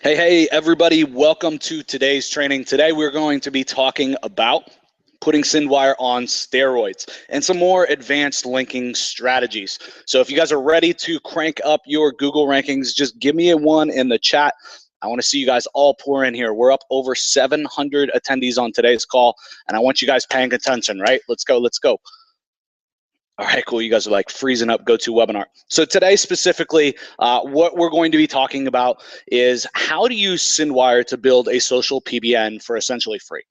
Hey, everybody, welcome to today's training. Today, we're going to be talking about putting Syndwire on steroids and some more advanced linking strategies. So if you guys are ready to crank up your Google rankings, just give me a 1 in the chat. I want to see you guys all pour in here. We're up over 700 attendees on today's call, and I want you guys paying attention, right? Let's go, let's go. All right, cool. You guys are like freezing up. Go to webinar. So today specifically, what we're going to be talking about is how to use Syndwire to build a social PBN for essentially free.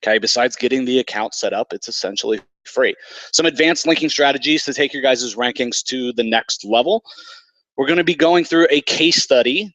Okay, besides getting the account set up, it's essentially free. Some advanced linking strategies to take your guys' rankings to the next level. We're going to be going through a case study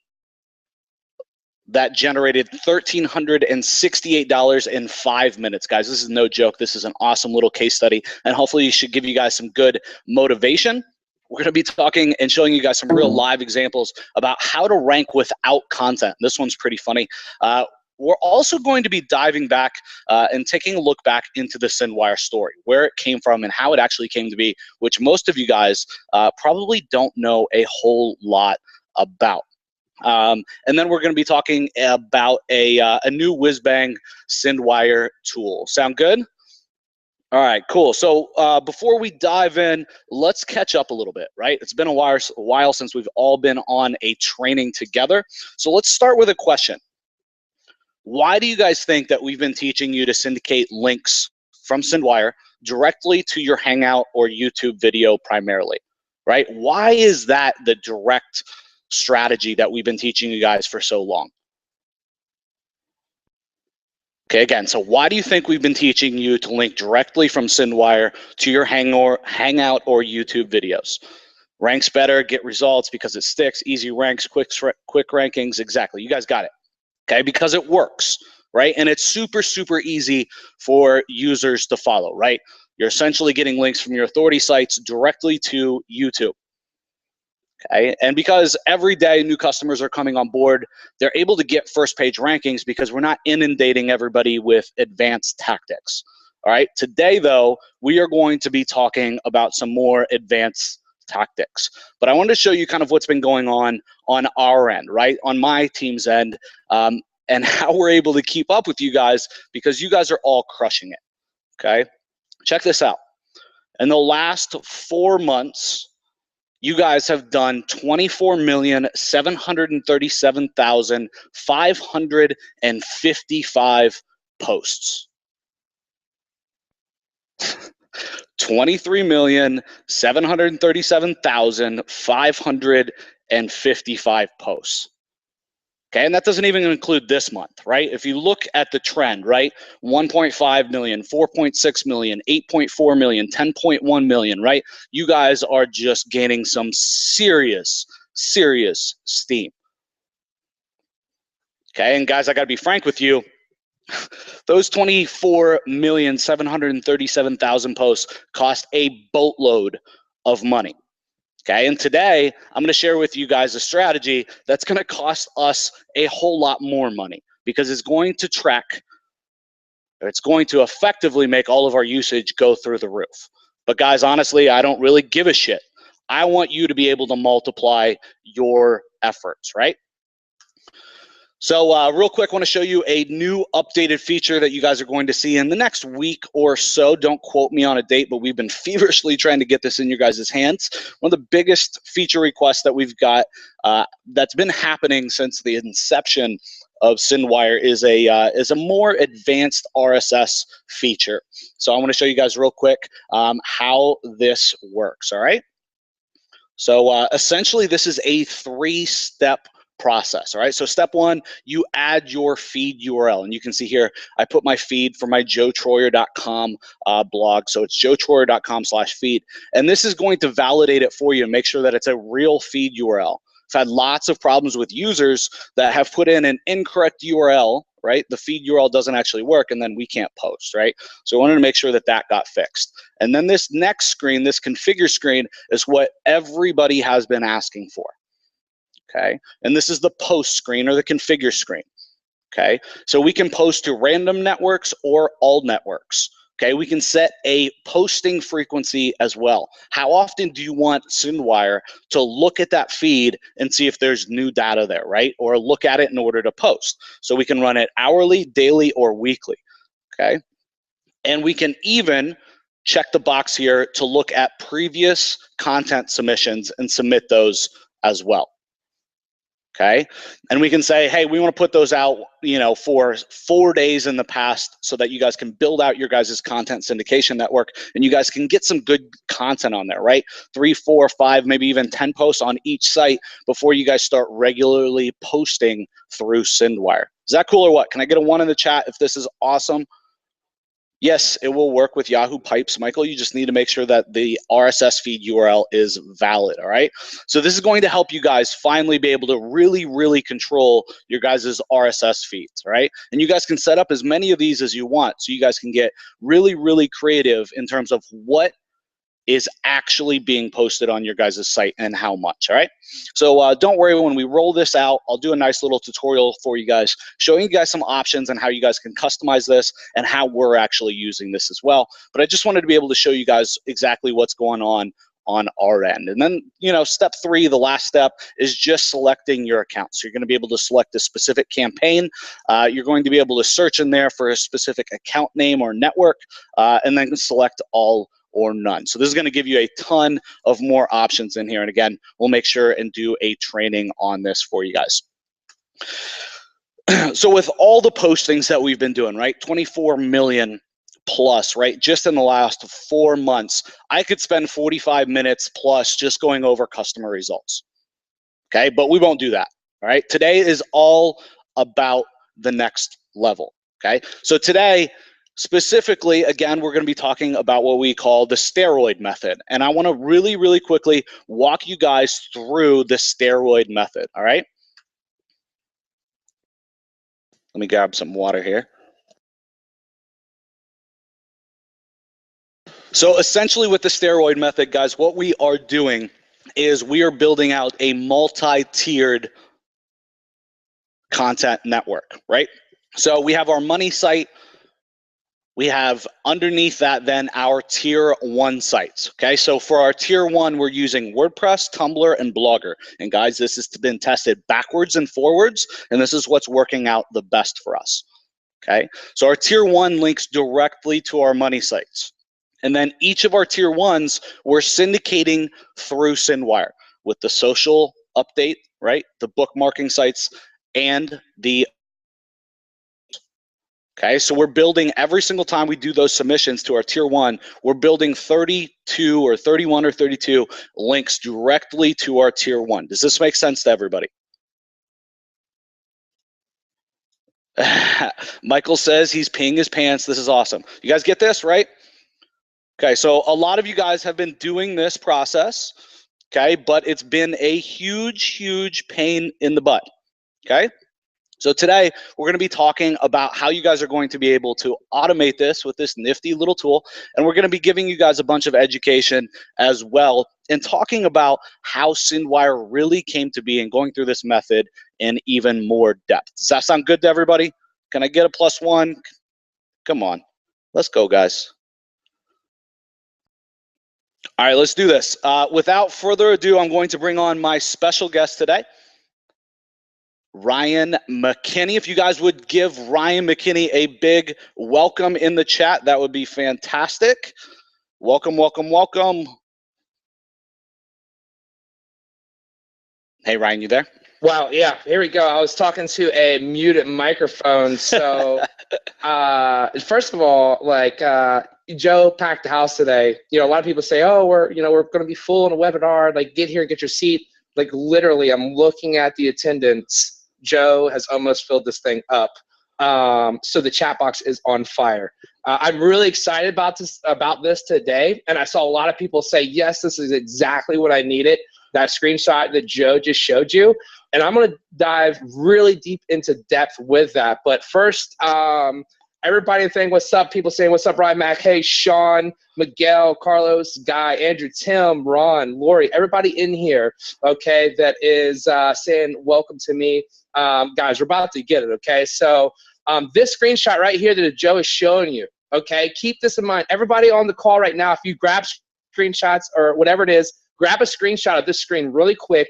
that generated $1,368 in 5 minutes. Guys, this is no joke. This is an awesome little case study, and hopefully it should give you guys some good motivation. We're going to be talking and showing you guys some real live examples about how to rank without content. This one's pretty funny. We're also going to be diving back and taking a look back into the Syndwire story, where it came from and how it actually came to be, which most of you guys probably don't know a whole lot about. And then we're going to be talking about a new whiz-bang Syndwire tool. Sound good? All right, cool. So before we dive in, let's catch up a little bit, right? It's been a while since we've all been on a training together. So let's start with a question. Why do you guys think that we've been teaching you to syndicate links from Syndwire directly to your Hangout or YouTube video primarily, right? Why is that the direct strategy that we've been teaching you guys for so long? Okay, again, so why do you think we've been teaching you to link directly from Syndwire to your Hangout or YouTube videos? Ranks better, get results because it sticks, easy ranks, quick rankings, exactly, you guys got it. Okay, because it works, right? And it's super, super easy for users to follow, right? You're essentially getting links from your authority sites directly to YouTube. Okay, and because every day new customers are coming on board, they're able to get first page rankings because we're not inundating everybody with advanced tactics. All right, today though, we are going to be talking about some more advanced tactics. But I wanted to show you kind of what's been going on our end, right? On my team's end, and how we're able to keep up with you guys because you guys are all crushing it, okay? Check this out. In the last 4 months, you guys have done 24,737,555 posts. 23,737,555 posts. Okay, and that doesn't even include this month, right? If you look at the trend, right? 1.5 million, 4.6 million, 8.4 million, 10.1 million, right? You guys are just gaining some serious steam. Okay, and guys, I gotta be frank with you. Those 24,737,000 posts cost a boatload of money. Okay, and today I'm going to share with you guys a strategy that's going to cost us a whole lot more money because it's going to track, or it's going to effectively make all of our usage go through the roof. But guys, honestly, I don't really give a shit. I want you to be able to multiply your efforts, right? So real quick, I want to show you a new updated feature that you guys are going to see in the next week or so. Don't quote me on a date, but we've been feverishly trying to get this in your guys' hands. One of the biggest feature requests that we've got that's been happening since the inception of Syndwire is a more advanced RSS feature. So I want to show you guys real quick how this works, all right? So essentially, this is a 3-step process. All right, so step 1, you add your feed URL, and you can see here I put my feed for my joetroyer.com blog, so it's joetroyer.com/feed, and this is going to validate it for you and make sure that it's a real feed URL. I've had lots of problems with users that have put in an incorrect URL, right? The feed URL doesn't actually work, and then we can't post, right? So I wanted to make sure that that got fixed. And then this next screen, this configure screen, is what everybody has been asking for. Okay, and this is the post screen or the configure screen. Okay, so we can post to random networks or all networks. Okay, we can set a posting frequency as well. How often do you want Syndwire to look at that feed and see if there's new data there, right? Or look at it in order to post. So we can run it hourly, daily, or weekly, okay? And we can even check the box here to look at previous content submissions and submit those as well. Okay, and we can say, hey, we want to put those out, you know, for 4 days in the past so that you guys can build out your guys' content syndication network and you guys can get some good content on there, right? 3, 4, 5, maybe even 10 posts on each site before you guys start regularly posting through Syndwire. Is that cool or what? Can I get a 1 in the chat if this is awesome? Yes, it will work with Yahoo Pipes, Michael. You just need to make sure that the RSS feed URL is valid, all right? So this is going to help you guys finally be able to really, really control your guys' RSS feeds, all right? And you guys can set up as many of these as you want so you guys can get really, really creative in terms of what is actually being posted on your guys' site and how much, all right? So don't worry, when we roll this out, I'll do a nice little tutorial for you guys, showing you guys some options and how you guys can customize this and how we're actually using this as well. But I just wanted to be able to show you guys exactly what's going on our end. And then, you know, step 3, the last step, is just selecting your account. So you're going to be able to select a specific campaign. You're going to be able to search in there for a specific account name or network, and then select all or none. So this is going to give you a ton of more options in here. And again, we'll make sure and do a training on this for you guys. So with all the postings that we've been doing, right, 24 million plus, right, just in the last 4 months, I could spend 45 minutes plus just going over customer results. Okay, but we won't do that. All right, today is all about the next level. Okay, so today, specifically, again, we're going to be talking about what we call the steroid method. And I want to really, really quickly walk you guys through the steroid method, all right? Let me grab some water here. So essentially with the steroid method, guys, what we are doing is we are building out a multi-tiered content network, right? So we have our money site. We have underneath that then our tier 1 sites, okay? So for our tier 1, we're using WordPress, Tumblr, and Blogger. And guys, this has been tested backwards and forwards, and this is what's working out the best for us, okay? So our tier 1 links directly to our money sites. And then each of our tier 1s, we're syndicating through Syndwire with the social update, right? The bookmarking sites and the okay, so we're building every single time we do those submissions to our tier 1, we're building 32 or 31 or 32 links directly to our tier 1. Does this make sense to everybody? Michael says he's peeing his pants. This is awesome. You guys get this, right? Okay, so a lot of you guys have been doing this process, okay, but it's been a huge, huge pain in the butt, okay? So today, we're going to be talking about how you guys are going to be able to automate this with this nifty little tool. And we're going to be giving you guys a bunch of education as well and talking about how Syndwire really came to be and going through this method in even more depth. Does that sound good to everybody? Can I get a +1? Come on. Let's go, guys. All right, let's do this. Without further ado, I'm going to bring on my special guest today, Ryan McKinney. If you guys would give Ryan McKinney a big welcome in the chat, that would be fantastic. Welcome, welcome, welcome. Hey, Ryan, you there? Wow, yeah, here we go. I was talking to a muted microphone. So first of all, like Joe packed the house today. You know, a lot of people say, oh, we're going to be full in a webinar. Like, get here and get your seat. Like, literally, I'm looking at the attendance. Joe has almost filled this thing up. So the chat box is on fire. I'm really excited about this today. And I saw a lot of people say, yes, this is exactly what I needed. That screenshot that Joe just showed you. And I'm going to dive really deep into depth with that. But first, everybody saying what's up, people saying what's up, Ryan Mac, hey, Sean, Miguel, Carlos, Guy, Andrew, Tim, Ron, Lori, everybody in here, okay, that is saying welcome to me. Guys, we're about to get it, okay? So this screenshot right here that Joe is showing you, okay? Keep this in mind. Everybody on the call right now, if you grab screenshots or whatever it is, grab a screenshot of this screen really quick,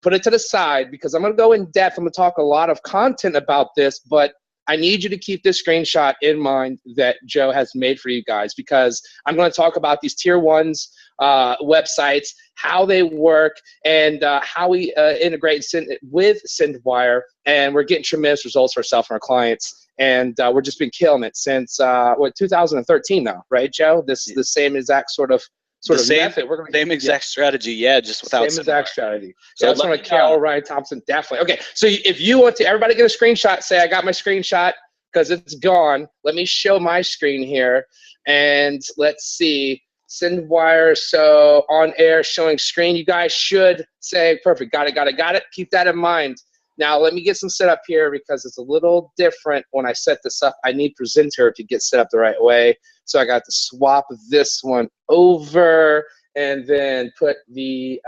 put it to the side, because I'm going to go in depth. I'm going to talk a lot of content about this, but I need you to keep this screenshot in mind that Joe has made for you guys, because I'm going to talk about these tier ones websites, how they work, and how we integrate with Syndwire, and we're getting tremendous results for ourselves and our clients, and we're just been killing it since 2013 now, right, Joe? The same exact sort of method. We're going same exact strategy, yeah, just without same exact strategy. So I just want to Carol Ryan Thompson, definitely. Okay, so if you want to, everybody get a screenshot. Say I got my screenshot because it's gone. Let me show my screen here, and let's see. Syndwire, so on air showing screen. You guys should say perfect. Got it. Keep that in mind. Now let me get some set up here because it's a little different when I set this up. I need presenter to get set up the right way. So I got to swap this one over and then put the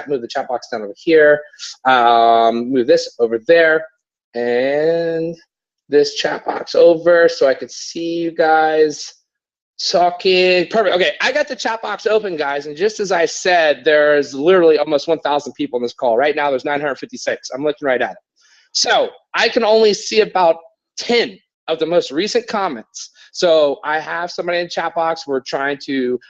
move the chat box down over here. Move this over there and this chat box over so I could see you guys talking. Perfect. Okay, I got the chat box open, guys, and just as I said, there's literally almost 1,000 people on this call. Right now, there's 956. I'm looking right at it. So I can only see about 10 of the most recent comments. So I have somebody in the chat box. We're trying to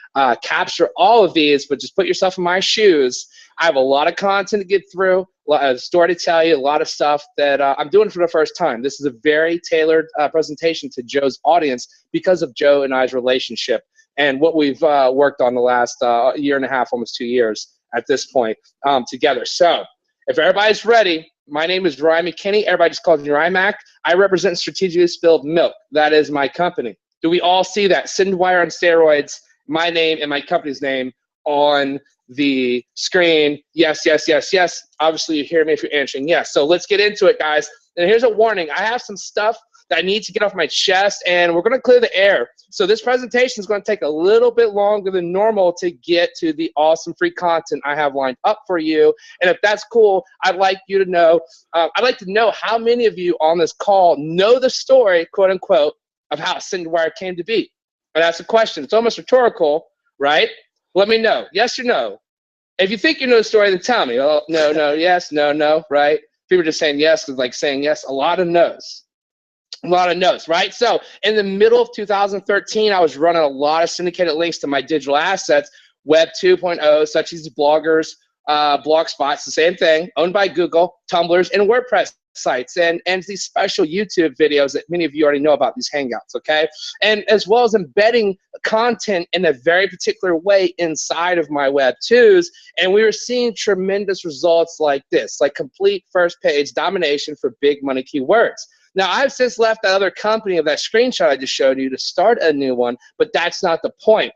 capture all of these, but just put yourself in my shoes. I have a lot of content to get through, a lot of story to tell you, a lot of stuff that I'm doing for the first time. This is a very tailored presentation to Joe's audience because of Joe and I's relationship and what we've worked on the last year and a half, almost 2 years at this point together. So if everybody's ready, my name is Ryan McKinney. Everybody just calls me RyMac. I represent Strategically Spilled Milk. That is my company. Do we all see that? Syndwire on Steroids, my name and my company's name on the screen. Yes, yes, yes, yes. Obviously, you hear me if you're answering yes. So let's get into it, guys. And here's a warning. I have some stuff that I need to get off my chest, and we're going to clear the air. So this presentation is going to take a little bit longer than normal to get to the awesome free content I have lined up for you. And if that's cool, I'd like you to know, I'd like to know how many of you on this call know the story, quote unquote, of how Syndwire came to be. And that's a question. It's almost rhetorical, right? Let me know. Yes or no? If you think you know the story, then tell me. Oh, no, no, yes, no, no, right? People are just saying yes because like saying yes. A lot of no's. A lot of no's, right? So in the middle of 2013, I was running a lot of syndicated links to my digital assets, Web 2.0, such as bloggers, blog spots, the same thing, owned by Google, Tumblrs, and WordPress sites, and these special YouTube videos that many of you already know about, these Hangouts, okay? And as well as embedding content in a very particular way inside of my Web 2s, and we were seeing tremendous results like this, like complete first page domination for big money keywords. Now, I've since left that other company of that screenshot I just showed you to start a new one, but that's not the point.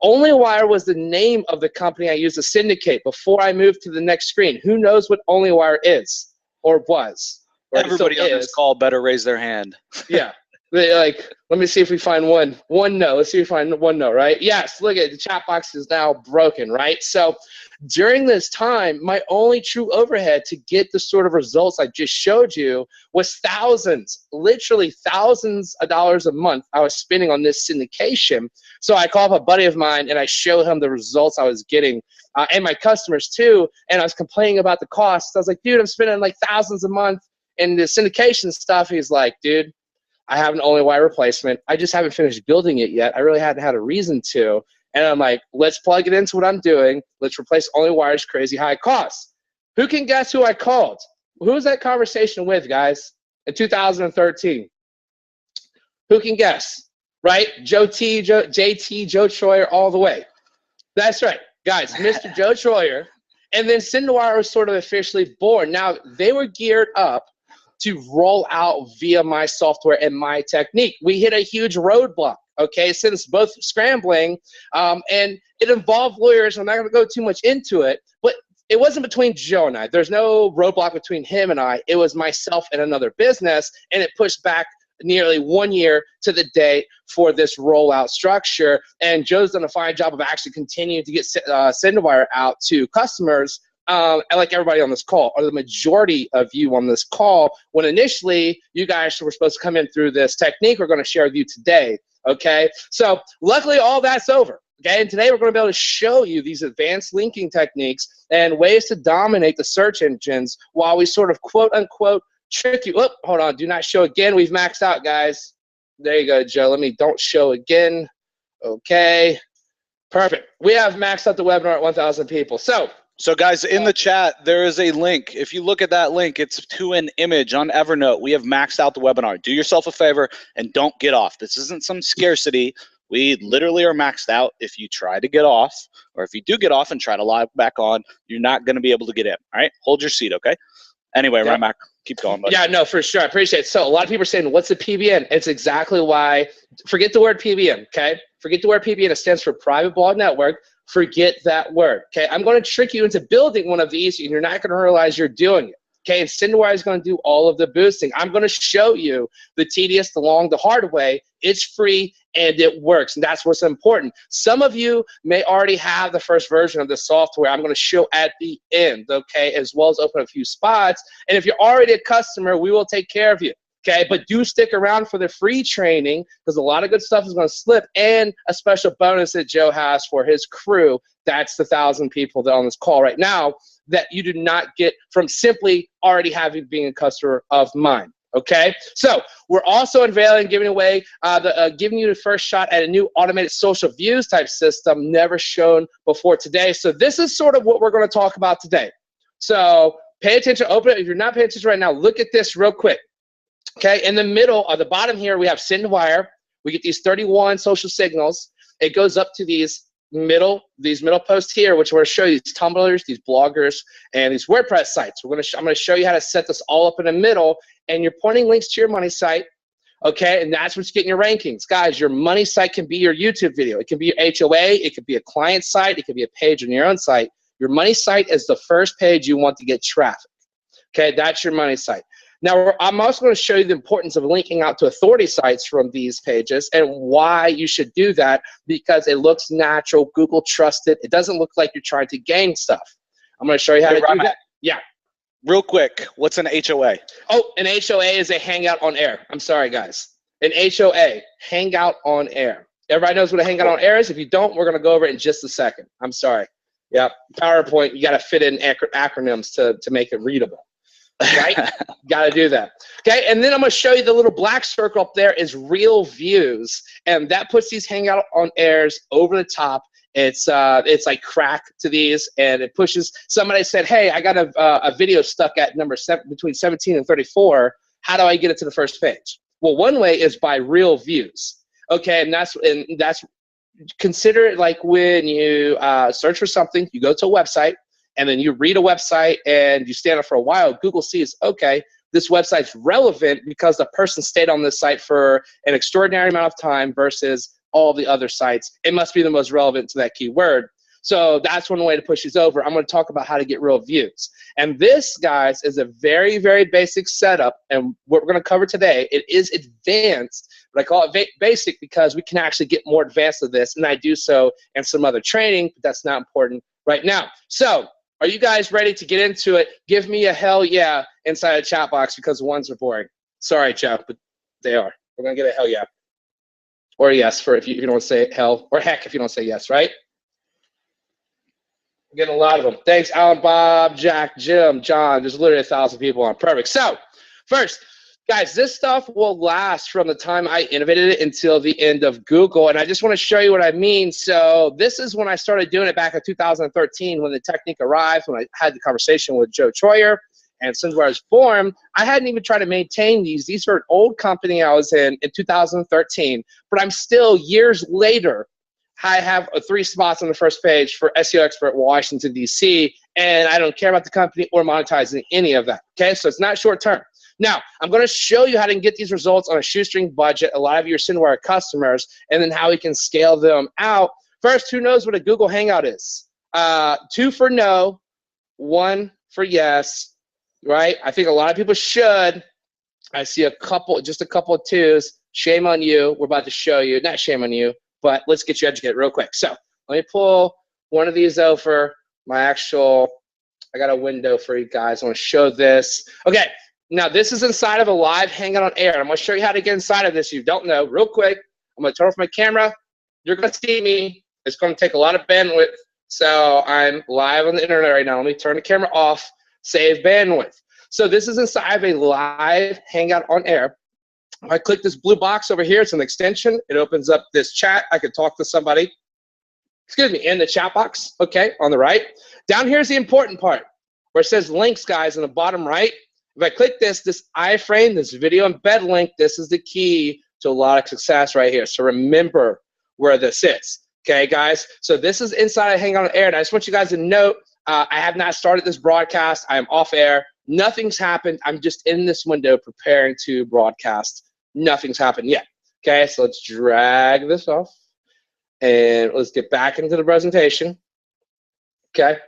OnlyWire was the name of the company I used to syndicate before I moved to the next screen. Who knows what OnlyWire is or was? Or everybody on this call better raise their hand. Yeah. Like, let me see if we find one no. Let's see if we find one no, right? Yes, look at the chat box is now broken, right? So during this time, my only true overhead to get the sort of results I just showed you was thousands, literally thousands of dollars a month I was spending on this syndication. So I called up a buddy of mine and I showed him the results I was getting and my customers too. And I was complaining about the costs. I was like, dude, I'm spending like thousands a month in the syndication stuff. He's like, dude, I have an OnlyWire replacement. I just haven't finished building it yet. I really hadn't had a reason to. And I'm like, let's plug it into what I'm doing. Let's replace OnlyWire's crazy high costs. Who can guess who I called? Who was that conversation with, guys, in 2013? Who can guess? Right? JT, Joe Troyer, all the way. That's right, guys, Mr. Joe Troyer. And then Syndwire was sort of officially born. Now, they were geared up to roll out via my software and my technique. We hit a huge roadblock, okay, since both scrambling, and it involved lawyers. I'm not going to go too much into it, but it wasn't between Joe and I. There's no roadblock between him and I. It was myself and another business, and it pushed back nearly 1 year to the date for this rollout structure. And Joe's done a fine job of actually continuing to get Syndwire out to customers. Like everybody on this call, or the majority of you on this call, when initially you guys were supposed to come in through this technique we're going to share with you today. Okay, so luckily all that's over. Okay, and today we're going to be able to show you these advanced linking techniques and ways to dominate the search engines while we sort of quote unquote trick you. Oh, hold on, do not show again. We've maxed out, guys. There you go, Joe. Don't show again. Okay, perfect. We have maxed out the webinar at 1,000 people. So guys, in the chat, there is a link. If you look at that link, it's to an image on Evernote. We have maxed out the webinar. Do yourself a favor and don't get off. This isn't some scarcity. We literally are maxed out. If you try to get off, or if you do get off and try to log back on, you're not going to be able to get in. All right? Hold your seat, okay? Anyway, right back. Keep going, buddy. Yeah, no, for sure. I appreciate it. So a lot of people are saying, what's a PBN? It's exactly why. Forget the word PBN, okay? Forget the word PBN. It stands for Private Blog Network. Forget that word, okay? I'm going to trick you into building one of these, and you're not going to realize you're doing it. Okay, and Syndwire is going to do all of the boosting. I'm going to show you the tedious, the long, the hard way. It's free and it works, and that's what's important. Some of you may already have the first version of the software. I'm going to show at the end, okay, as well as open a few spots. And if you're already a customer, we will take care of you. Okay, but do stick around for the free training because a lot of good stuff is going to slip, and a special bonus that Joe has for his crew. That's the 1,000 people that are on this call right now that you do not get from simply already being a customer of mine. Okay, so we're also unveiling, giving away, giving you the first shot at a new automated social views type system never shown before today. So this is sort of what we're going to talk about today. So pay attention, open it. If you're not paying attention right now, look at this real quick. Okay, in the middle, at the bottom here, we have Syndwire. We get these 31 social signals. It goes up to these middle posts here, which we're going to show you these Tumblrs, these bloggers, and these WordPress sites. I'm going to show you how to set this all up in the middle, and you're pointing links to your money site. Okay, and that's what's getting your rankings. Guys, your money site can be your YouTube video. It can be your HOA. It could be a client site. It could be a page on your own site. Your money site is the first page you want to get traffic. Okay, that's your money site. Now, I'm also going to show you the importance of linking out to authority sites from these pages and why you should do that, because it looks natural. Google trusts it. It doesn't look like you're trying to gain stuff. I'm going to show you how to do that. Yeah. Real quick, what's an HOA? Oh, an HOA is a hangout on air. I'm sorry, guys. An HOA, hangout on air. Everybody knows what a hangout on air is? If you don't, we're going to go over it in just a second. I'm sorry. Yep. PowerPoint, you got to fit in acronyms to make it readable. Right? Got to do that. Okay, and then I'm going to show you the little black circle up there is real views, and that puts these hangout on airs over the top. It's like crack to these, and it pushes. Somebody said, hey, I got a video stuck at number 7 between 17 and 34. How do I get it to the first page? Well, one way is by real views. Okay, and that's consider it like when you search for something, you go to a website, and then you read a website and you stay on it for a while. Google sees, okay, this website's relevant because the person stayed on this site for an extraordinary amount of time versus all the other sites. It must be the most relevant to that keyword. So that's one way to push these over. I'm going to talk about how to get real views. And this, guys, is a very, very basic setup. And what we're going to cover today, it is advanced, but I call it basic because we can actually get more advanced with this. And I do so in some other training, but that's not important right now. So are you guys ready to get into it? Give me a hell yeah inside the chat box because ones are boring. Sorry, Jeff, but they are. We're going to get a hell yeah. Or yes for if you don't say hell, or heck if you don't say yes, right? We're getting a lot of them. Thanks, Alan, Bob, Jack, Jim, John. There's literally 1,000 people on. Perfect. So first, guys, this stuff will last from the time I innovated it until the end of Google, and I just want to show you what I mean. So this is when I started doing it back in 2013 when the technique arrived, when I had the conversation with Joe Troyer and Syndwire was formed. I hadn't even tried to maintain these. These are an old company I was in 2013, but I'm still, years later, I have 3 spots on the first page for SEO Expert Washington, D.C., and I don't care about the company or monetizing any of that, okay? So it's not short term. Now, I'm going to show you how to get these results on a shoestring budget, a lot of your Syndwire customers, and then how we can scale them out. First, who knows what a Google Hangout is? 2 for no, 1 for yes, right? I think a lot of people should. I see just a couple of 2s. Shame on you. We're about to show you. Not shame on you, but let's get you educated real quick. So let me pull one of these over. I got a window for you guys. I want to show this. Okay. Now, this is inside of a live Hangout on Air. I'm going to show you how to get inside of this. If you don't know, real quick, I'm going to turn off my camera. You're going to see me. It's going to take a lot of bandwidth. So I'm live on the internet right now. Let me turn the camera off, save bandwidth. So this is inside of a live Hangout on air. If I click this blue box over here, it's an extension. It opens up this chat. I could talk to somebody, excuse me, in the chat box, okay, on the right. Down here's the important part where it says links, guys, in the bottom right. If I click this iframe, this video embed link, this is the key to a lot of success right here. So remember where this is, okay, guys? So this is inside of Hangout on Air, and I just want you guys to note, I have not started this broadcast. I am off air. Nothing's happened. I'm just in this window preparing to broadcast. Nothing's happened yet. Okay, so let's drag this off and let's get back into the presentation. Okay,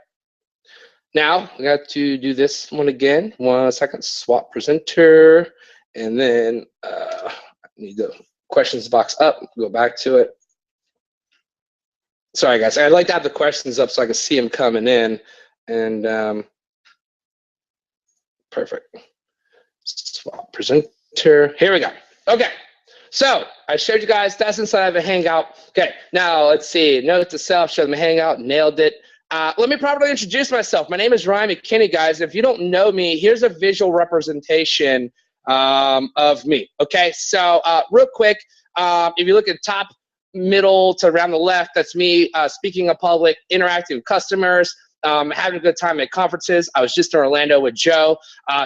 now we got to do this one again. 1 second, swap presenter, and then I need the questions box up, go back to it. Sorry guys, I'd like to have the questions up so I can see them coming in, and perfect. Swap presenter, here we go. Okay, so I showed you guys that's inside of a Hangout. Okay, now let's see. Note to self, show them a Hangout, nailed it. Let me properly introduce myself. My name is Ryan McKinney, guys. If you don't know me, here's a visual representation of me. Okay, so real quick, if you look at top, middle to around the left, that's me speaking in public, interacting with customers, having a good time at conferences. I was just in Orlando with Joe.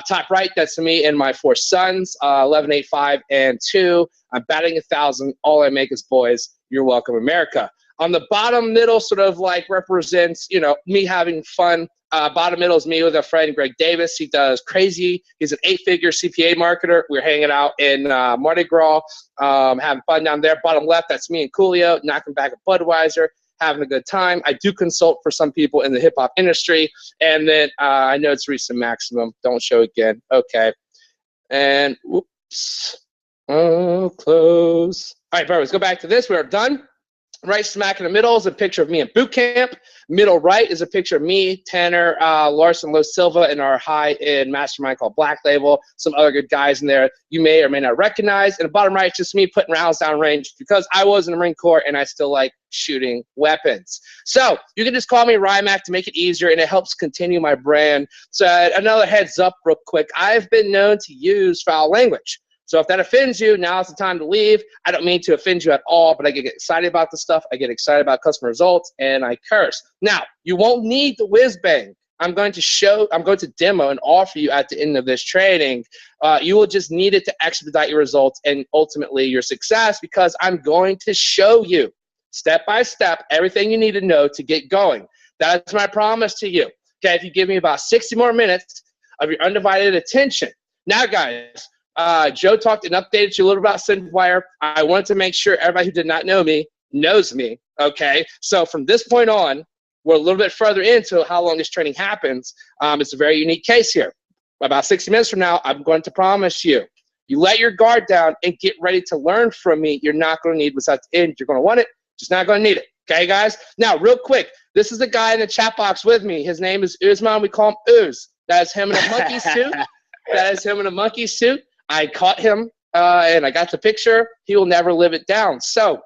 Top right, that's me and my 4 sons, 11, 8, 5, and 2. I'm batting 1,000. All I make is boys. You're welcome, America. On the bottom middle sort of like represents, you know, me having fun. Bottom middle is me with a friend, Greg Davis. He does crazy. He's an 8-figure CPA marketer. We're hanging out in Mardi Gras, having fun down there. Bottom left, that's me and Coolio, knocking back a Budweiser, having a good time. I do consult for some people in the hip hop industry. And then I know it's recent maximum. Don't show again. Okay. And whoops. Oh, close. All right, perfect. Let's go back to this. We're done. Right smack in the middle is a picture of me in boot camp. Middle right is a picture of me, Tanner, Larson, Lo Silva, and our high-end mastermind called Black Label. Some other good guys in there you may or may not recognize. And the bottom right is just me putting rounds down range because I was in the Marine Corps and I still like shooting weapons. So you can just call me Rymac to make it easier, and it helps continue my brand. So another heads up real quick. I've been known to use foul language. So if that offends you, now's the time to leave. I don't mean to offend you at all, but I get excited about the stuff. I get excited about customer results, and I curse. Now, you won't need the whiz bang. I'm going to demo and offer you at the end of this training. You will just need it to expedite your results and ultimately your success, because I'm going to show you step by step everything you need to know to get going. That's my promise to you. Okay, if you give me about 60 more minutes of your undivided attention. Now, guys, Joe talked and updated you a little about Syndwire. I wanted to make sure everybody who did not know me knows me, okay? So from this point on, we're a little bit further into how long this training happens. It's a very unique case here. About 60 minutes from now, I'm going to promise you, you let your guard down and get ready to learn from me. You're not going to need what's at the end. You're going to want it, just not going to need it, okay, guys? Now, real quick, this is the guy in the chat box with me. His name is Uzman. We call him Uz. That is him in a monkey suit. That is him in a monkey suit. I caught him, and I got the picture. He will never live it down. So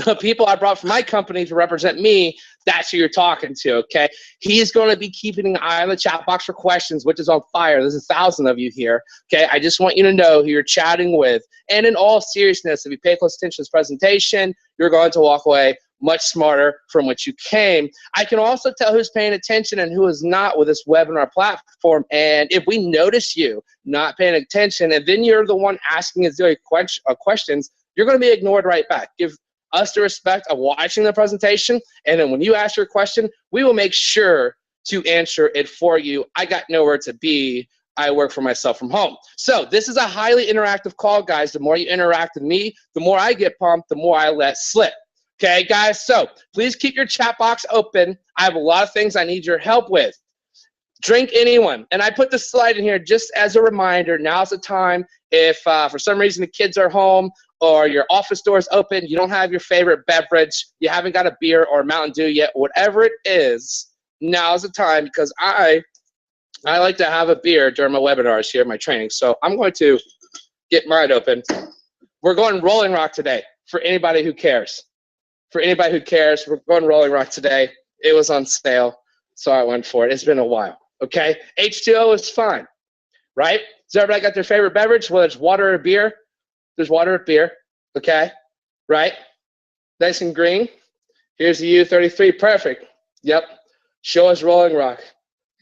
the people I brought from my company to represent me, that's who you're talking to, okay? He's going to be keeping an eye on the chat box for questions, which is on fire. There's 1,000 of you here, okay? I just want you to know who you're chatting with. And in all seriousness, if you pay close attention to this presentation, you're going to walk away much smarter from which you came. I can also tell who's paying attention and who is not with this webinar platform. And if we notice you not paying attention, and then you're the one asking us questions, you're going to be ignored right back. Give us the respect of watching the presentation, and then when you ask your question, we will make sure to answer it for you. I got nowhere to be. I work for myself from home. So this is a highly interactive call, guys. The more you interact with me, the more I get pumped, the more I let slip. Okay, guys, so please keep your chat box open. I have a lot of things I need your help with. Drink anyone. And I put this slide in here just as a reminder. Now's the time. If for some reason the kids are home or your office door is open, you don't have your favorite beverage, you haven't got a beer or a Mountain Dew yet, whatever it is, now's the time, because I like to have a beer during my webinars here, my training. So I'm going to get mine open. We're going Rolling Rock today. for anybody who cares. For anybody who cares, we're going Rolling Rock today. It was on sale, so I went for it. It's been a while, okay? H2O is fine, right? Does everybody got their favorite beverage, whether it's water or beer? There's water or beer, okay? Right? Nice and green. Here's the U33, perfect. Yep. Show us Rolling Rock.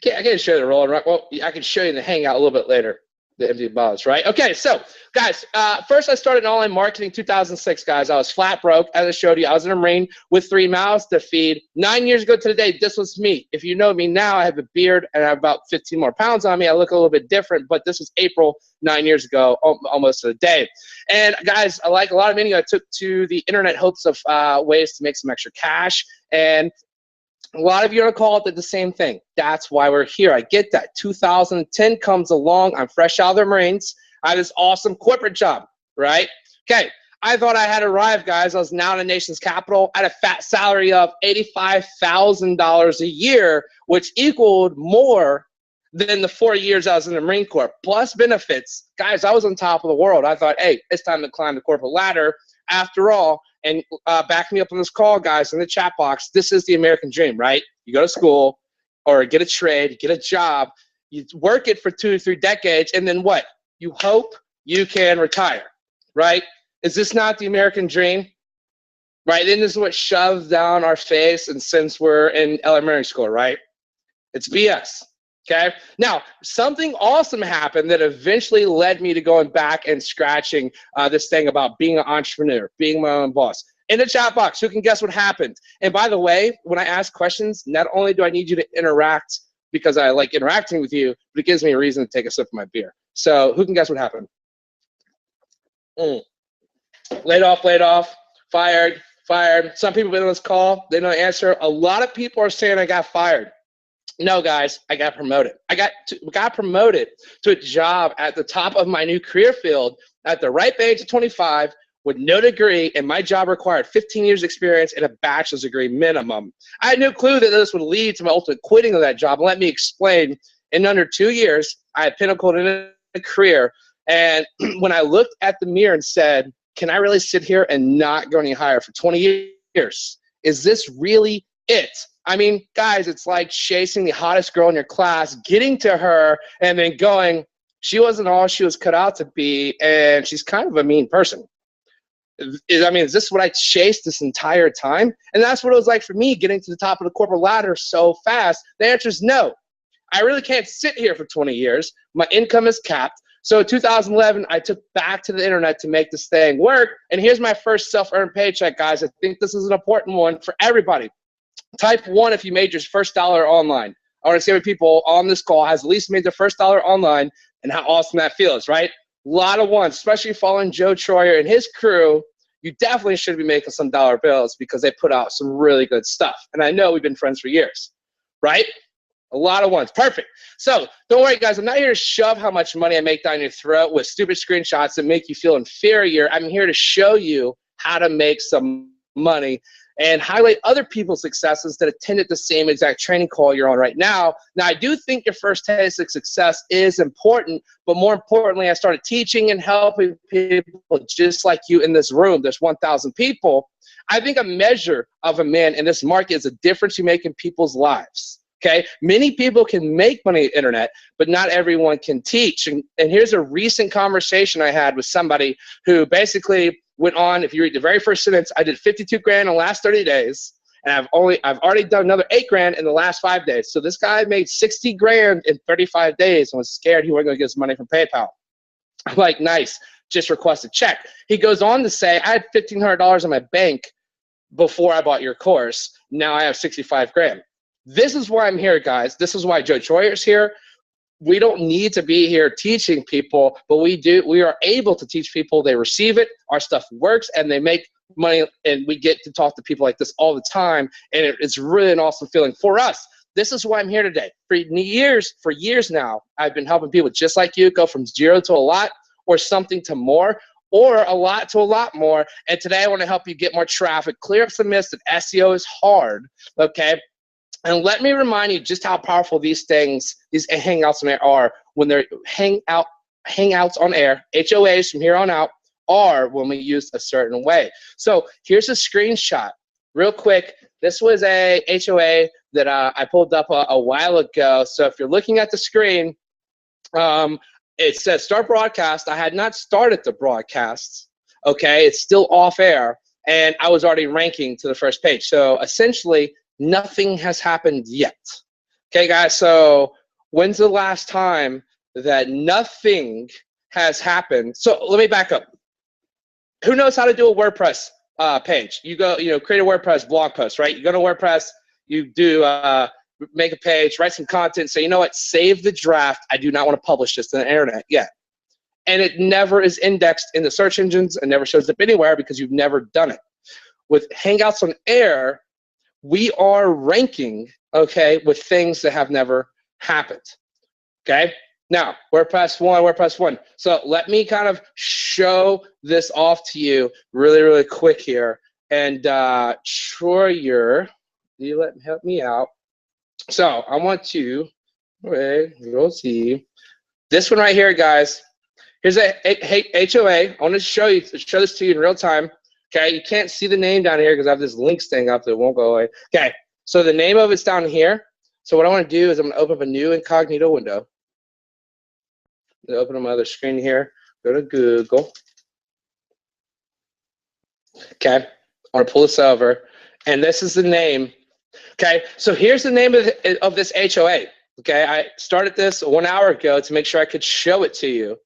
I can't show you the Rolling Rock. Well, I can show you the Hangout a little bit later. The empty bottles, right? Okay, so guys, first I started in online marketing 2006, guys. I was flat broke, as I showed you. I was in a Marine with 3 mouths to feed. 9 years ago to the day, this was me. If you know me now, I have a beard and I have about 15 more pounds on me. I look a little bit different, but this was April 9 years ago, almost to the day. And guys, like a lot of many, I took to the internet hopes of ways to make some extra cash. And a lot of you are going to call it the same thing. That's why we're here. I get that. 2010 comes along. I'm fresh out of the Marines. I had this awesome corporate job, right? Okay. I thought I had arrived, guys. I was now in the nation's capital. I had a fat salary of $85,000 a year, which equaled more than the 4 years I was in the Marine Corps, plus benefits. Guys, I was on top of the world. I thought, hey, it's time to climb the corporate ladder. After all, and back me up on this call, guys, in the chat box, this is the American dream, right? You go to school or get a trade, get a job, you work it for 2 to 3 decades, and then what? You hope you can retire, right? Is this not the American dream? Right? Then this is what shoved down our face, and since we're in elementary school, right? It's BS. Okay. Now, something awesome happened that eventually led me to going back and scratching this thing about being an entrepreneur, being my own boss. In the chat box, who can guess what happened? And by the way, when I ask questions, not only do I need you to interact because I like interacting with you, but it gives me a reason to take a sip of my beer. So who can guess what happened? Laid off, fired. Some people have been on this call, they don't answer. A lot of people are saying I got fired. No, guys, I got promoted. I got promoted to a job at the top of my new career field at the ripe age of 25 with no degree, and my job required 15 years experience and a bachelor's degree minimum. I had no clue that this would lead to my ultimate quitting of that job. Let me explain. In under 2 years, I had pinnacled in a career, and when I looked at the mirror and said, can I really sit here and not go any higher for 20 years? Is this really it? I mean, guys, it's like chasing the hottest girl in your class, getting to her, and then going, she wasn't all she was cut out to be, and she's kind of a mean person. I mean, is this what I chased this entire time? And that's what it was like for me getting to the top of the corporate ladder so fast. The answer is no. I really can't sit here for 20 years. My income is capped. So in 2011, I took back to the internet to make this thing work. And here's my first self-earned paycheck, guys. I think this is an important one for everybody. Type 1 if you made your first dollar online. I want to see how many people on this call has at least made their first dollar online and how awesome that feels, right? A lot of ones, especially following Joe Troyer and his crew. You definitely should be making some dollar bills because they put out some really good stuff. And I know we've been friends for years, right? A lot of ones. Perfect. So don't worry, guys. I'm not here to shove how much money I make down your throat with stupid screenshots that make you feel inferior. I'm here to show you how to make some money and highlight other people's successes that attended the same exact training call you're on right now. Now, I do think your first taste of success is important, but more importantly, I started teaching and helping people just like you in this room. There's 1,000 people. I think a measure of a man in this market is the difference you make in people's lives. Okay, many people can make money on the internet, but not everyone can teach. And here's a recent conversation I had with somebody who basically went on. If you read the very first sentence, I did 52 grand in the last 30 days, and I've already done another 8 grand in the last 5 days. So this guy made 60 grand in 35 days and was scared he wasn't going to get his money from PayPal. I'm like, nice, just request a check. He goes on to say, I had $1,500 in my bank before I bought your course. Now I have 65 grand. This is why I'm here, guys. This is why Joe Troyer is here. We don't need to be here teaching people, but we do. We are able to teach people. They receive it. Our stuff works, and they make money, and we get to talk to people like this all the time, and it's really an awesome feeling for us. This is why I'm here today. For years now, I've been helping people just like you go from 0 to a lot, or something to more, or a lot to a lot more. And today I want to help you get more traffic, clear up some myths that SEO is hard, okay? And let me remind you just how powerful these things, these hangouts on air are when they're hangouts on air, HOAs from here on out, are when we use a certain way. So here's a screenshot real quick. This was a HOA that I pulled up a while ago. So if you're looking at the screen, it says start broadcast. I had not started the broadcast. Okay, it's still off air, and I was already ranking to the first page. So essentially, nothing has happened yet. Okay, guys, so when's the last time that nothing has happened? So let me back up. Who knows how to do a WordPress page? You go, create a WordPress blog post, right? You go to WordPress, you do make a page, write some content, say, you know what, save the draft. I do not want to publish this to the internet yet. And it never is indexed in the search engines and never shows up anywhere because you've never done it. With Hangouts on Air, we are ranking, okay, with things that have never happened, okay? Now, WordPress 1. So let me kind of show this off to you really, really quick here. And Troyer, you help me out. So I want to, we'll see. This one right here, guys. Here's a HOA. I want to show this to you in real time. Okay, you can't see the name down here because I have this links thing up that won't go away. Okay, so the name of it's down here. So what I want to do is I'm going to open up a new incognito window. I'm going to open up my other screen here. Go to Google. Okay, I want to pull this over, and this is the name. Okay, so here's the name of this HOA. Okay, I started this 1 hour ago to make sure I could show it to you.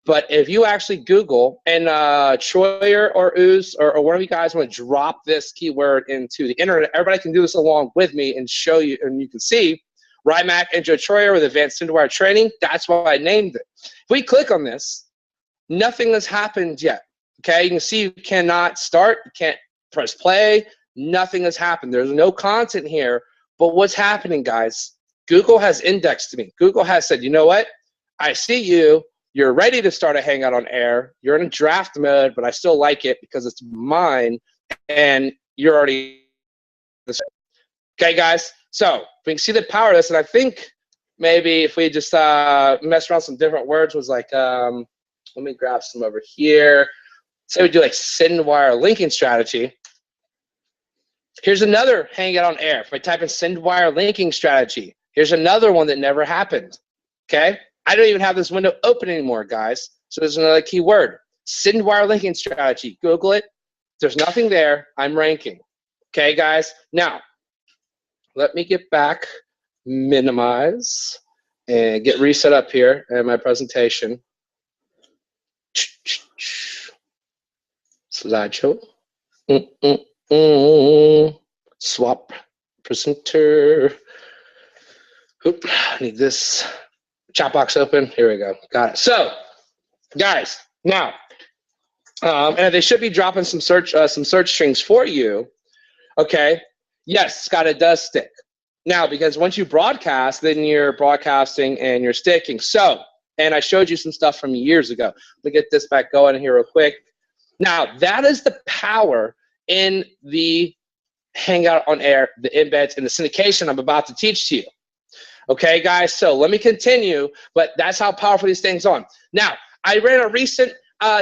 But if you actually Google, and Troyer or Ooze or one of you guys want to drop this keyword into the internet, everybody can do this along with me and show you, and you can see Rymac and Joe Troyer with Advanced Syndwire Training. That's why I named it. If we click on this, nothing has happened yet. Okay, you can see you cannot start, you can't press play, nothing has happened. There's no content here. But what's happening, guys? Google has indexed me. Google has said, you know what? I see you. You're ready to start a Hangout on Air. You're in a draft mode, but I still like it because it's mine, and you're already. Okay, guys. So we can see the power of this, and I think maybe if we just mess around some different words, was like, let me grab some over here. Say we do like Syndwire linking strategy. Here's another Hangout on Air. If I type in Syndwire linking strategy, here's another one that never happened. Okay. I don't even have this window open anymore, guys. So there's another keyword, Syndwire linking strategy. Google it. There's nothing there. I'm ranking. Okay, guys. Now, let me get back, minimize, and get reset up here in my presentation. Slideshow. Swap presenter. Oop, I need this. Chat box open. Here we go. Got it. So, guys, now, and they should be dropping some search strings for you. Okay. Yes, Scott, it does stick. Now, because once you broadcast, then you're broadcasting and you're sticking. So, and I showed you some stuff from years ago. Let me get this back going here real quick. Now, that is the power in the Hangout on Air, the embeds, and the syndication I'm about to teach to you. Okay, guys, so let me continue, but that's how powerful these things are. Now, I ran a recent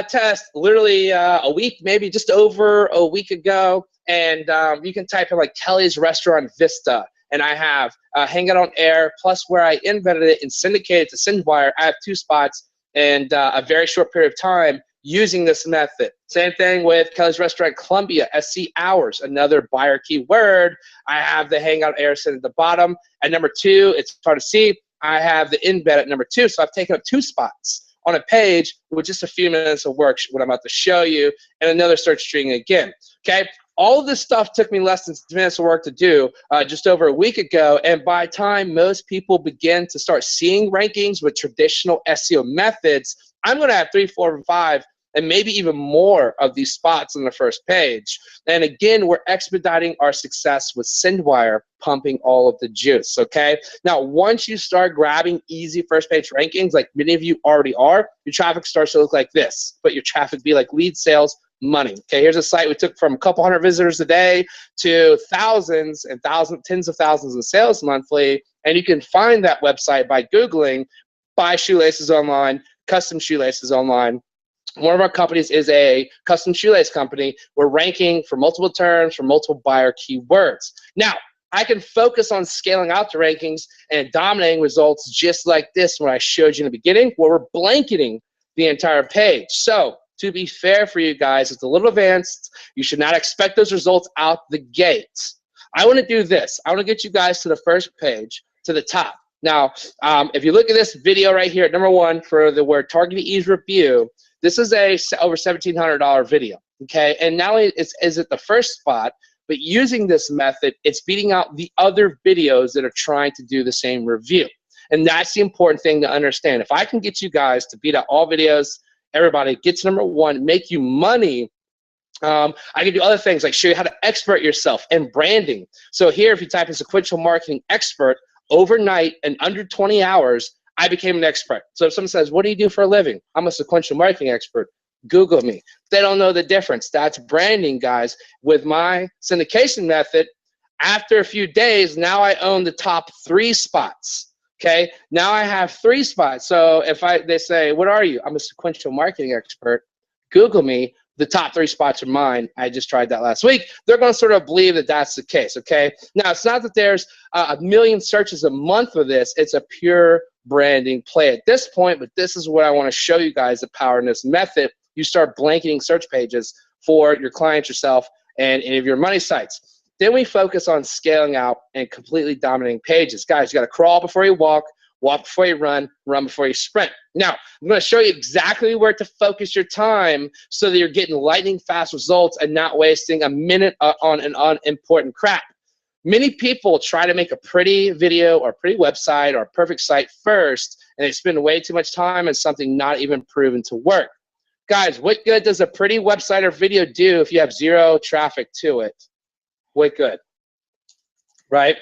test, literally a week, maybe just over a week ago, and you can type in like Kelly's Restaurant Vista, and I have Hangout on Air, plus where I embedded it and syndicated to Syndwire. I have 2 spots and a very short period of time using this method. Same thing with Kelly's Restaurant Columbia, SC Hours, another buyer keyword. I have the Hangout Air set at the bottom. At number 2, it's hard to see, I have the embed at number 2. So I've taken up 2 spots on a page with just a few minutes of work, what I'm about to show you, and another search string again. Okay, all of this stuff took me less than 10 minutes of work to do just over a week ago, and by the time most people begin to start seeing rankings with traditional SEO methods, I'm going to have 3, 4, and 5, and maybe even more of these spots on the first page. And again, we're expediting our success with Syndwire, pumping all of the juice, okay? Now, once you start grabbing easy first page rankings, like many of you already are, your traffic starts to look like this, but your traffic be like lead sales, money. Okay, here's a site we took from a couple hundred visitors a day to thousands and thousands, tens of thousands in sales monthly, and you can find that website by Googling buy shoelaces online, custom shoelaces online, One of our companies is a custom shoelace company. We're ranking for multiple terms, for multiple buyer keywords. Now, I can focus on scaling out the rankings and dominating results just like this when I showed you in the beginning, where we're blanketing the entire page. So to be fair for you guys, it's a little advanced. You should not expect those results out the gate. I want to do this. I want to get you guys to the first page, to the top. Now, if you look at this video right here, number one for the word targeted ease review, this is a over $1,700 video, okay? And not only is it the first spot, but using this method, it's beating out the other videos that are trying to do the same review. And that's the important thing to understand. If I can get you guys to beat out all videos, everybody get to number one, make you money, I can do other things like show you how to expert yourself and branding. So here, if you type in sequential marketing expert, overnight in under 20 hours, I became an expert. So if someone says, what do you do for a living? I'm a sequential marketing expert. Google me. They don't know the difference. That's branding, guys. With my syndication method, after a few days, now I own the top 3 spots. Okay, now I have 3 spots. So if they say, what are you? I'm a sequential marketing expert. Google me. The top 3 spots are mine. I just tried that last week. They're going to sort of believe that that's the case, okay? Now, it's not that there's a million searches a month for this. It's a pure branding play at this point, but this is what I want to show you guys, the power in this method. You start blanketing search pages for your clients, yourself, and any of your money sites. Then we focus on scaling out and completely dominating pages. Guys, you got to crawl before you walk before you run before you sprint. Now, I'm going to show you exactly where to focus your time so that you're getting lightning fast results and not wasting a minute on an unimportant crap. Many people try to make a pretty video or a pretty website or a perfect site first, and they spend way too much time on something not even proven to work. Guys, what good does a pretty website or video do if you have 0 traffic to it? What good, right?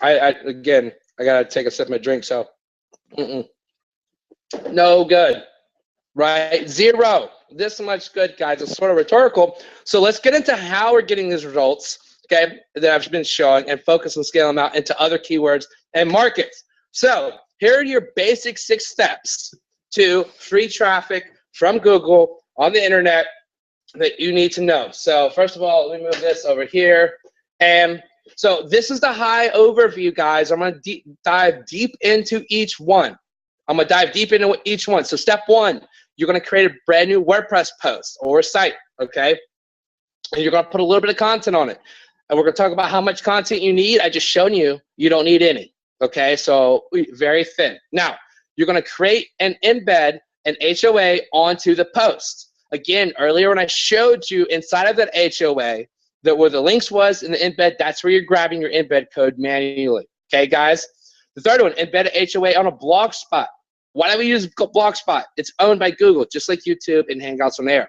Again, I gotta take a sip of my drink, so no good, right? 0. This much good, guys. It's sort of rhetorical. So let's get into how we're getting these results, okay, that I've been showing, and focus on scaling them out into other keywords and markets. So here are your basic 6 steps to free traffic from Google on the internet that you need to know. So first of all, let me move this over here. And so this is the high overview, guys. I'm going to dive deep into each one. So step 1, you're going to create a brand new WordPress post or a site, okay? And you're going to put a little bit of content on it. And we're going to talk about how much content you need. I just shown you, you don't need any, okay? So very thin. Now, you're going to create an embed, an HOA onto the post. Again, earlier when I showed you inside of that HOA, that where the links was in the embed, that's where you're grabbing your embed code manually. Okay, guys? The third one, embed a HOA on a blog spot. Why do we use Blogspot? It's owned by Google, just like YouTube and Hangouts on Air.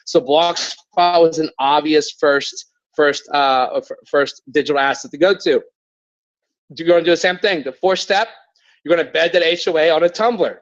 So Blogspot was an obvious first digital asset to go to. You're going to do the same thing. The 4th step, you're going to embed that HOA on a Tumblr.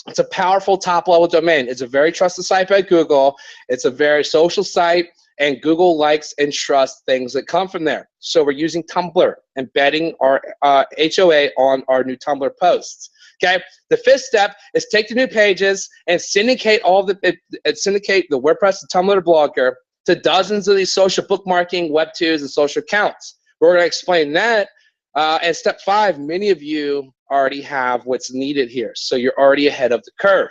It's a powerful top-level domain. It's a very trusted site by Google. It's a very social site. And Google likes and trusts things that come from there. So we're using Tumblr, embedding our HOA on our new Tumblr posts. Okay. The 5th step is take the new pages and syndicate the WordPress and Tumblr blogger to dozens of these social bookmarking, Web2s, and social accounts. We're going to explain that. And step 5, many of you already have what's needed here, so you're already ahead of the curve.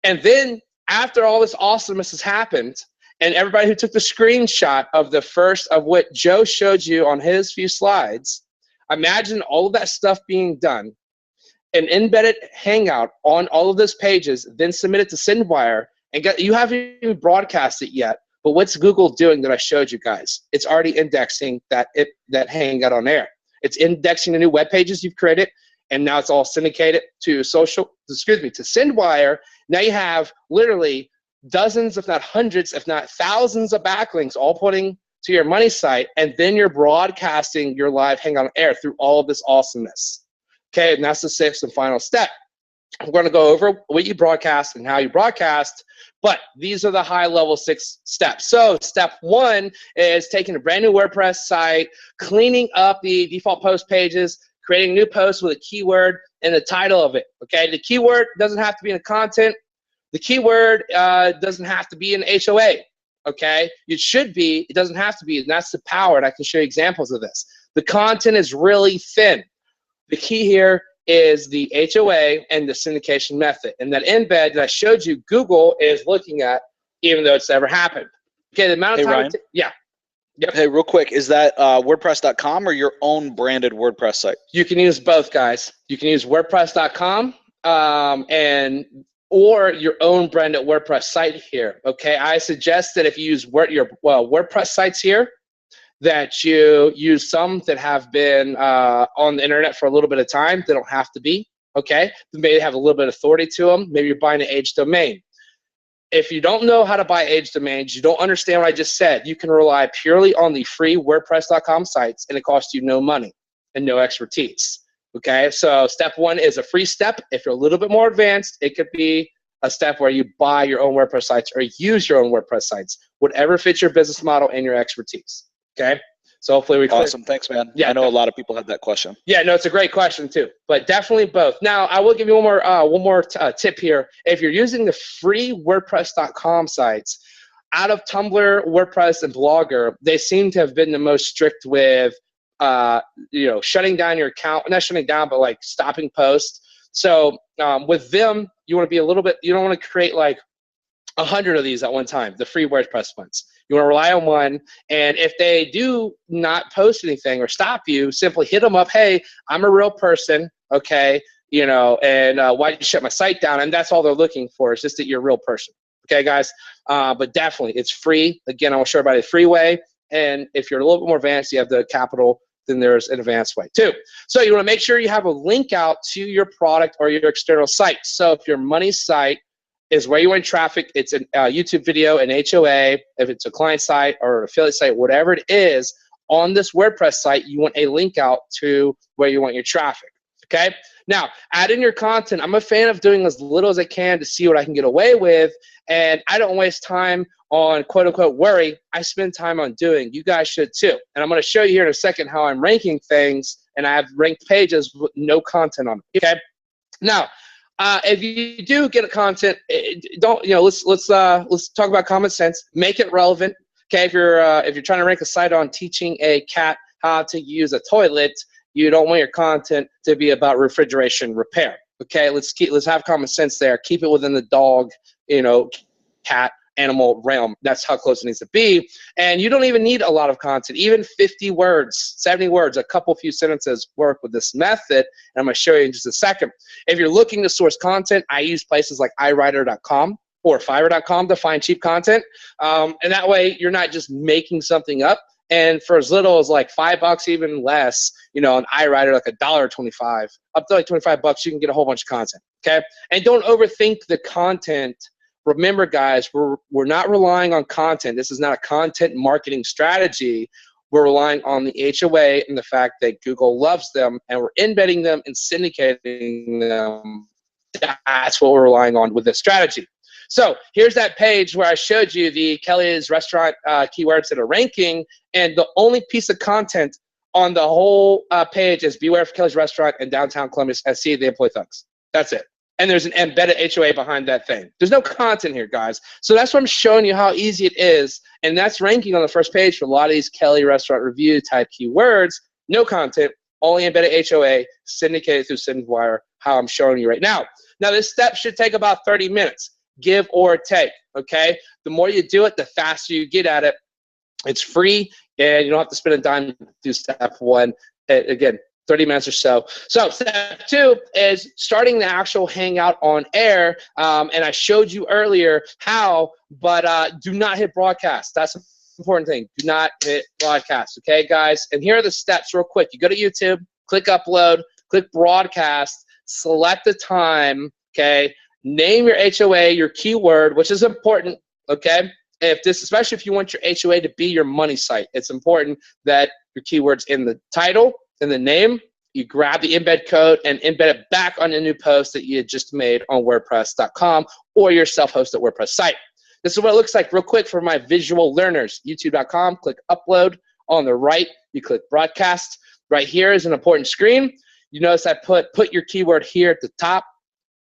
And then after all this awesomeness has happened, and everybody who took the screenshot of the first of what Joe showed you on his few slides, imagine all of that stuff being done, an embedded hangout on all of those pages, then submit it to Syndwire, and you haven't even broadcast it yet. But what's Google doing that I showed you guys? It's already indexing that hangout on air. It's indexing the new web pages you've created, and now it's all syndicated to Syndwire. Now you have literally dozens, if not hundreds, if not thousands of backlinks all pointing to your money site, and then you're broadcasting your live hangout on air through all of this awesomeness. Okay, and that's the 6th and final step. We're going to go over what you broadcast and how you broadcast, but these are the high-level 6 steps. So step 1 is taking a brand new WordPress site, cleaning up the default post pages, creating new posts with a keyword and the title of it. Okay, the keyword doesn't have to be in the content. The keyword doesn't have to be an HOA, okay? It should be, it doesn't have to be, and that's the power, and I can show you examples of this. The content is really thin. The key here is the HOA and the syndication method. And that embed that I showed you, Google is looking at, even though it's never happened. Okay, the amount of time, Ryan? yeah. Yep. Hey, real quick, is that WordPress.com or your own branded WordPress site? You can use both, guys. You can use WordPress.com or your own branded WordPress site here. Okay, I suggest that if you use your WordPress sites here, that you use some that have been on the internet for a little bit of time. They don't have to be. Okay, maybe have a little bit of authority to them. Maybe you're buying an age domain. If you don't know how to buy age domains, you don't understand what I just said, you can rely purely on the free WordPress.com sites, and it costs you no money and no expertise. Okay, so step one is a free step. If you're a little bit more advanced, it could be a step where you buy your own WordPress sites or use your own WordPress sites, whatever fits your business model and your expertise. Okay, so hopefully we awesome. Thanks, man. Yeah, I know a lot of people have that question. Yeah, no, it's a great question too, but definitely both. Now, I will give you one more tip here. If you're using the free WordPress.com sites, out of Tumblr, WordPress, and Blogger, they seem to have been the most strict with, shutting down your account. Not shutting down, but like stopping posts. So with them, you want to be a little bit. You don't want to create like 100 of these at one time. The free WordPress ones. You want to rely on one, and if they do not post anything or stop you, simply hit them up. Hey, I'm a real person, okay? And why did you shut my site down? And that's all they're looking for, is just that you're a real person, okay, guys? But definitely, it's free. Again, I will show everybody the free way, and if you're a little bit more advanced, you have the capital, then there's an advanced way too. So you want to make sure you have a link out to your product or your external site. So if your money site is where you want traffic, it's a YouTube video, an HOA, if it's a client site or affiliate site, whatever it is, on this WordPress site, you want a link out to where you want your traffic, okay? Now, add in your content. I'm a fan of doing as little as I can to see what I can get away with, and I don't waste time on quote-unquote worry. I spend time on doing. You guys should too. And I'm going to show you here in a second how I'm ranking things, and I have ranked pages with no content on them, okay? Now, if you do get a content, don't let's talk about common sense. Make it relevant. Okay, if you're trying to rank a site on teaching a cat how to use a toilet, you don't want your content to be about refrigeration repair. Okay, let's have common sense there. Keep it within the dog, cat, animal realm. That's how close it needs to be. And you don't even need a lot of content. Even 50 words, 70 words, a few sentences work with this method. And I'm going to show you in just a second. If you're looking to source content, I use places like iWriter.com or Fiverr.com to find cheap content. And that way you're not just making something up. And for as little as like $5, even less, on iWriter, like $1.25, up to like $25, you can get a whole bunch of content. Okay. And don't overthink the content. Remember, guys, we're not relying on content. This is not a content marketing strategy. We're relying on the HOA and the fact that Google loves them, and we're embedding them and syndicating them. That's what we're relying on with this strategy. So here's that page where I showed you the Kelly's Restaurant keywords that are ranking, and the only piece of content on the whole page is Beware of Kelly's Restaurant and Downtown Columbus SC, the Employee Thugs. That's it. And there's an embedded HOA behind that thing. There's no content here, guys. So that's what I'm showing you how easy it is. And that's ranking on the first page for a lot of these Kelly Restaurant Review type keywords. No content, only embedded HOA, syndicated through Syndwire, how I'm showing you right now. Now, this step should take about 30 minutes, give or take, okay? The more you do it, the faster you get at it. It's free, and you don't have to spend a dime to do step one. Again, 30 minutes or so. So step two is starting the actual hangout on air. And I showed you earlier how, but do not hit broadcast. That's an important thing. Do not hit broadcast. Okay, guys? And here are the steps real quick. You go to YouTube, click upload, click broadcast, select the time, okay? Name your HOA, your keyword, which is important, okay? Especially if you want your HOA to be your money site, it's important that your keyword's in the title, in the name. You grab the embed code and embed it back on a new post that you had just made on WordPress.com or your self-hosted WordPress site. This is what it looks like real quick for my visual learners. YouTube.com, click upload. On the right, you click broadcast. Right here is an important screen. You notice I put your keyword here at the top.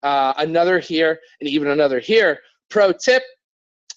another here, and even another here. Pro tip,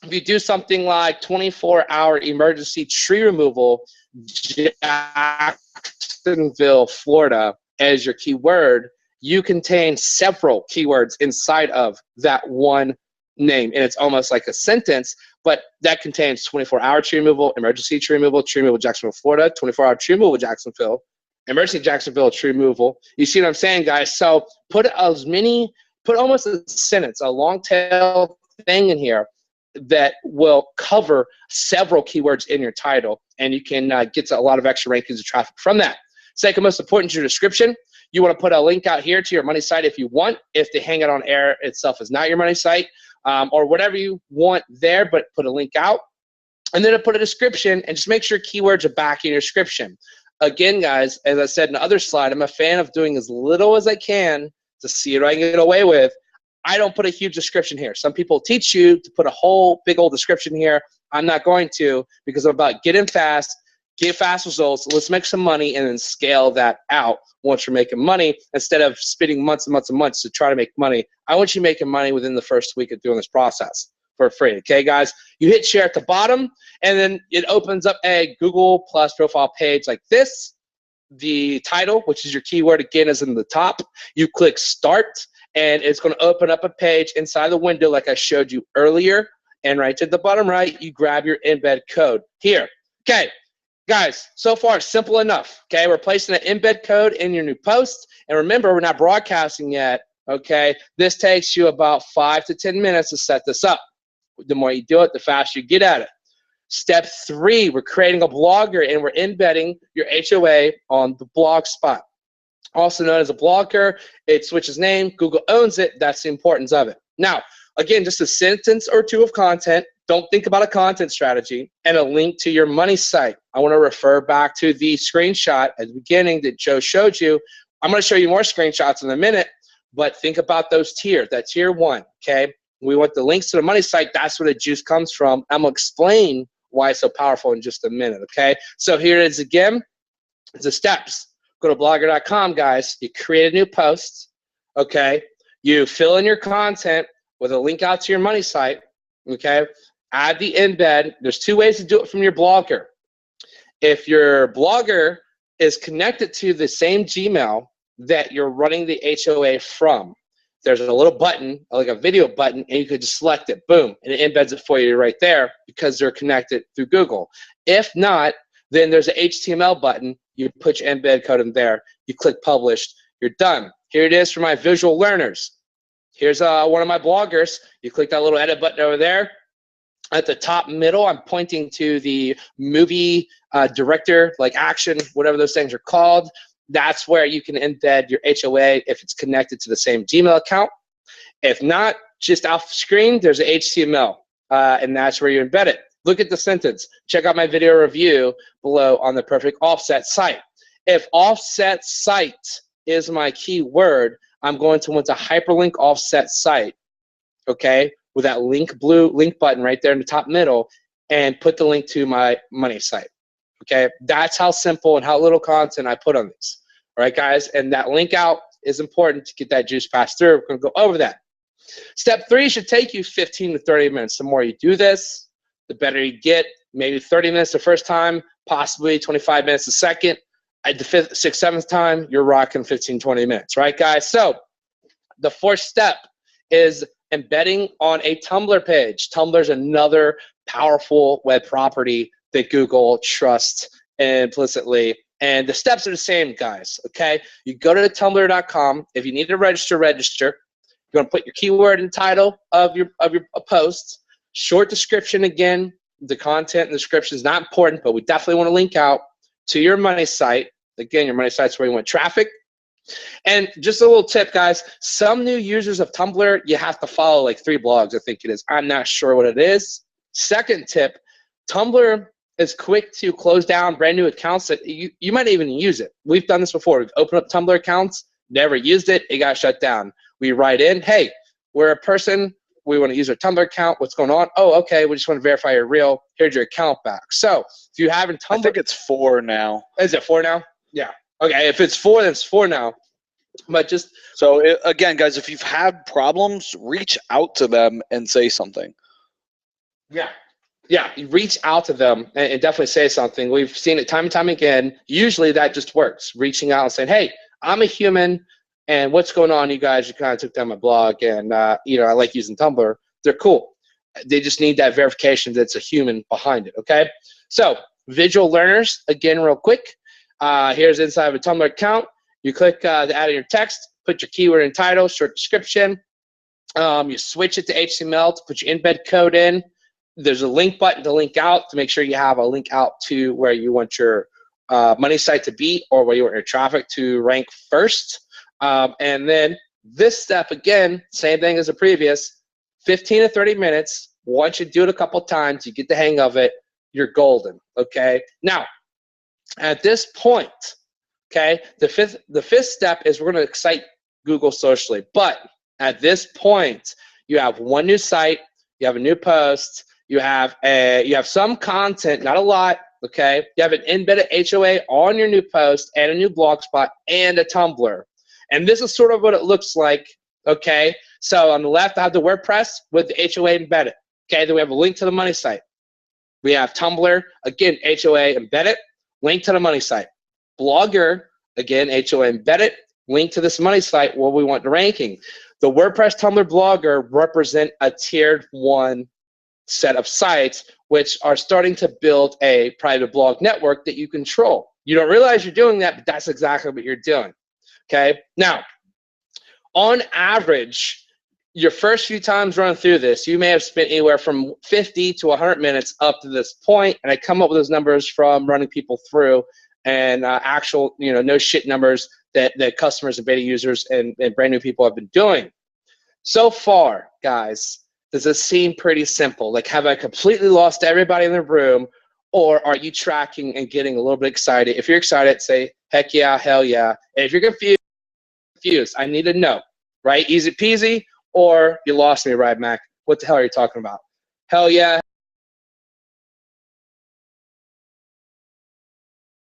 if you do something like 24-hour emergency tree removal, Jacksonville, Florida, as your keyword, you contain several keywords inside of that one name. And it's almost like a sentence, but that contains 24-hour tree removal, emergency tree removal, Jacksonville, Florida, 24-hour tree removal, Jacksonville, emergency Jacksonville tree removal. You see what I'm saying, guys? So put almost a sentence, a long tail thing in here that will cover several keywords in your title, and you can get a lot of extra rankings and traffic from that. Second most important is your description. You want to put a link out here to your money site if you want, if the Hangout on Air itself is not your money site, or whatever you want there, but put a link out. And then put a description, and just make sure keywords are back in your description. Again, guys, as I said in the other slide, I'm a fan of doing as little as I can to see what I can get away with. I don't put a huge description here. Some people teach you to put a whole big old description here. I'm not going to, because I'm about getting fast, get fast results. Let's make some money and then scale that out once you're making money, instead of spending months and months and months to try to make money. I want you making money within the first week of doing this process for free. Okay, guys? You hit share at the bottom, and then it opens up a Google Plus profile page like this. The title, which is your keyword, again, is in the top. You click start, and it's going to open up a page inside the window like I showed you earlier. And right to the bottom right, you grab your embed code here. Okay, guys, so far simple enough. Okay, we're placing an embed code in your new post. And remember, we're not broadcasting yet. Okay, this takes you about 5 to 10 minutes to set this up. The more you do it, the faster you get at it. Step 3, we're creating a blogger, and we're embedding your HOA on the blog spot. Also known as a blogger, it switches name, Google owns it. That's the importance of it. Now, again, just a sentence or two of content. Don't think about a content strategy, and a link to your money site. I want to refer back to the screenshot at the beginning that Joe showed you. I'm going to show you more screenshots in a minute, but think about those tiers. That tier 1, okay? We want the links to the money site. That's where the juice comes from. I'm going to explain why it's so powerful in just a minute, okay? So here it is again. It's the steps. Go to blogger.com, guys. You create a new post, okay? You fill in your content with a link out to your money site, okay? Add the embed. There's 2 ways to do it from your blogger. If your blogger is connected to the same Gmail that you're running the HOA from, there's a little button, like a video button, and you could just select it, boom, and it embeds it for you right there because they're connected through Google. If not, then there's an HTML button. You put your embed code in there, you click publish, you're done. Here it is for my visual learners. Here's one of my bloggers. You click that little edit button over there. At the top middle, I'm pointing to the movie director, like action, whatever those things are called. That's where you can embed your HOA if it's connected to the same Gmail account. If not, just off screen, there's an HTML, and that's where you embed it. Look at the sentence. Check out my video review below on the perfect offset site. If offset site is my keyword, I'm going to want to hyperlink offset site, okay, with that blue link button right there in the top middle, and put the link to my money site. Okay, that's how simple and how little content I put on this. All right, guys, and that link out is important to get that juice passed through. We're going to go over that. Step 3 should take you 15 to 30 minutes. The more you do this, the better you get. Maybe 30 minutes the first time, possibly 25 minutes the second. At the 5th, 6th, 7th time, you're rocking 15, 20 minutes, right, guys? So the 4th step is embedding on a Tumblr page. Tumblr is another powerful web property that Google trusts implicitly. And the steps are the same, guys, okay? You go to tumblr.com. If you need to register, register. You're going to put your keyword and title of your post. Short description again. The content and the description is not important, but we definitely want to link out to your money site. Again, your money site's where you want traffic. And just a little tip, guys. Some new users of Tumblr, you have to follow like 3 blogs, I think it is. I'm not sure what it is. Second tip, Tumblr is quick to close down brand new accounts that you might even use it. We've done this before. We've opened up Tumblr accounts, never used it, it got shut down. We write in, hey, we're a person, we want to use our Tumblr account, what's going on? Oh, okay, we just want to verify you're real, here's your account back. So if you haven't Tumblr. I think it's 4 now. Is it 4 now? Yeah. Okay, if it's 4, then it's 4 now. But just so again, guys, if you've had problems, reach out to them and say something. Yeah, you reach out to them and definitely say something. We've seen it time and time again. Usually that just works. Reaching out and saying, hey, I'm a human, and what's going on, you guys? You kind of took down my blog, and you know, I like using Tumblr. They're cool. They just need that verification that it's a human behind it, okay? So visual learners, again, real quick. Here's inside of a Tumblr account. You click the add in your text, put your keyword and title, short description. You switch it to HTML to put your embed code in. There's a link button to link out to make sure you have a link out to where you want your money site to be or where you want your traffic to rank first. And then this step, again, same thing as the previous, 15 to 30 minutes. Once you do it a couple times, you get the hang of it, you're golden, okay? Now, at this point, okay, the fifth step is we're gonna excite Google socially. But at this point, you have one new site, you have a new post, you have some content, not a lot, okay? You have an embedded HOA on your new post and a new blog spot and a Tumblr. And this is sort of what it looks like, okay? So on the left, I have the WordPress with the HOA embedded, okay? Then we have a link to the money site. We have Tumblr, again, HOA embedded, link to the money site. Blogger, again, HOA embedded, link to this money site where we want the ranking. The WordPress, Tumblr, Blogger represent a tiered 1 set of sites which are starting to build a private blog network that you control. You don't realize you're doing that, but that's exactly what you're doing, okay? Now, on average, your first few times running through this, you may have spent anywhere from 50 to 100 minutes up to this point, and I come up with those numbers from running people through and actual, you know, no shit numbers that customers and beta users and brand new people have been doing. So far, guys, does this seem pretty simple? Like, have I completely lost everybody in the room, or are you tracking and getting a little bit excited? If you're excited, say, heck yeah, hell yeah. And if you're confused, I need to know, right? Easy peasy, or you lost me, right, Mac? What the hell are you talking about? Hell yeah.